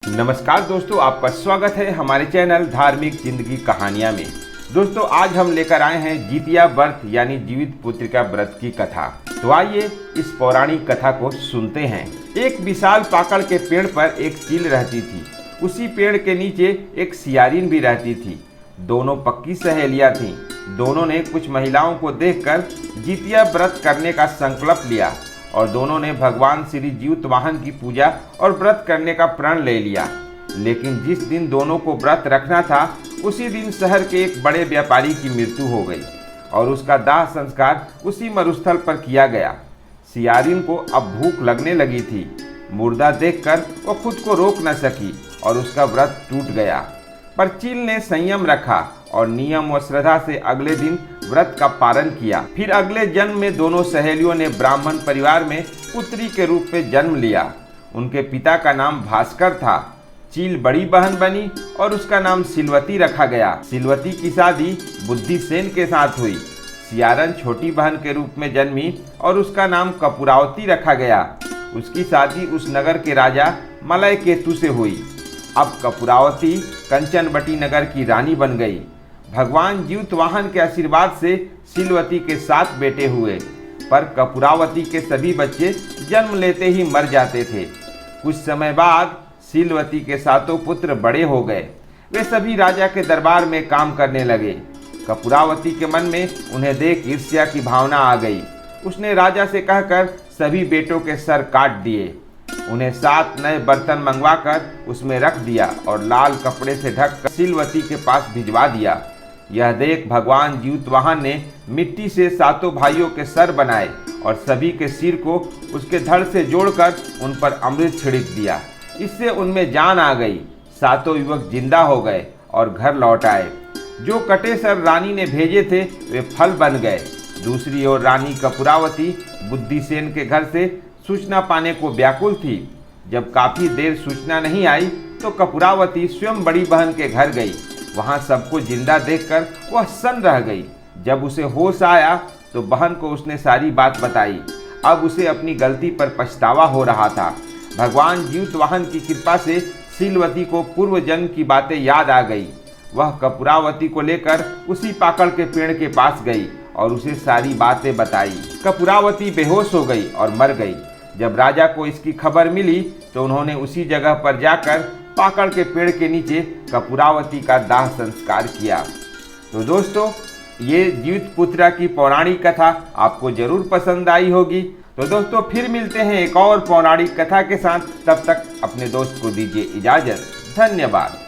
नमस्कार दोस्तों, आपका स्वागत है हमारे चैनल धार्मिक जिंदगी कहानियां में। दोस्तों, आज हम लेकर आए हैं जितिया व्रत यानी जीवित पुत्रिका व्रत की कथा। तो आइए इस पौराणिक कथा को सुनते हैं। एक विशाल पाकड़ के पेड़ पर एक चील रहती थी। उसी पेड़ के नीचे एक सियारिन भी रहती थी। दोनों पक्की सहेलियां थीं। दोनों ने कुछ महिलाओं को देखकर जितिया व्रत करने का संकल्प लिया और दोनों ने भगवान श्री जीवतवाहन की पूजा और व्रत करने का प्रण ले लिया। लेकिन जिस दिन दोनों को व्रत रखना था, उसी दिन शहर के एक बड़े व्यापारी की मृत्यु हो गई और उसका दाह संस्कार उसी मरुस्थल पर किया गया। सियारिन को अब भूख लगने लगी थी। मुर्दा देखकर वो खुद को रोक न सकी और उसका व्रत टूट गया। पर चील ने संयम रखा और नियम व श्रद्धा से अगले दिन व्रत का पालन किया। फिर अगले जन्म में दोनों सहेलियों ने ब्राह्मण परिवार में पुत्री के रूप में जन्म लिया। उनके पिता का नाम भास्कर था। चील बड़ी बहन बनी और उसका नाम सिलवती रखा गया। सिलवती की शादी बुद्धिसेन के साथ हुई। सियारन छोटी बहन के रूप में जन्मी और उसका नाम कपूरावती रखा गया। उसकी शादी उस नगर के राजा मलय केतु से हुई। अब कपूरावती कंचनवटी नगर की रानी बन गई। भगवान जीवतवाहन के आशीर्वाद से सिलवती के 7 बेटे हुए, पर कपूरावती के सभी बच्चे जन्म लेते ही मर जाते थे। कुछ समय बाद सिलवती के 7 पुत्र बड़े हो गए। वे सभी राजा के दरबार में काम करने लगे। कपूरावती के मन में उन्हें देख ईर्ष्या की भावना आ गई। उसने राजा से कहकर सभी बेटों के सर काट दिए। उन्हें 7 नए बर्तन मंगवाकर उसमें रख दिया और लाल कपड़े से ढककर सिलवती के पास भिजवा दिया। यह देख भगवान जीवतवाहन ने मिट्टी से 7 भाइयों के सर बनाए और सभी के सिर को उसके धड़ से जोड़कर उन पर अमृत छिड़क दिया। इससे उनमें जान आ गई। 7 युवक जिंदा हो गए और घर लौट आए। जो कटे सर रानी ने भेजे थे वे फल बन गए। दूसरी ओर रानी कपूरावती बुद्धिसेन के घर से सूचना पाने को व्याकुल थी। जब काफी देर सूचना नहीं आई तो कपूरावती स्वयं बड़ी बहन के घर गई। वहां सबको जिंदा देखकर वह सन्न रह गई। जब उसे होश आया तो बहन को उसने सारी बात बताई। अब उसे अपनी गलती पर पछतावा हो रहा था। भगवान जीवतवाहन की कृपा से सिलवती को पूर्व जन्म की बातें याद आ गई। वह कपूरावती को लेकर उसी पाकड़ के पेड़ के पास गई और उसे सारी बातें बताई। कपूरावती बेहोश हो गई और मर गई। जब राजा को इसकी खबर मिली तो उन्होंने उसी जगह पर जाकर पाकड़ के पेड़ के नीचे कपूरावती का दाह संस्कार किया। तो दोस्तों, ये जीवित पुत्रिका की पौराणिक कथा आपको जरूर पसंद आई होगी। तो दोस्तों, फिर मिलते हैं एक और पौराणिक कथा के साथ। तब तक अपने दोस्त को दीजिए इजाजत। धन्यवाद।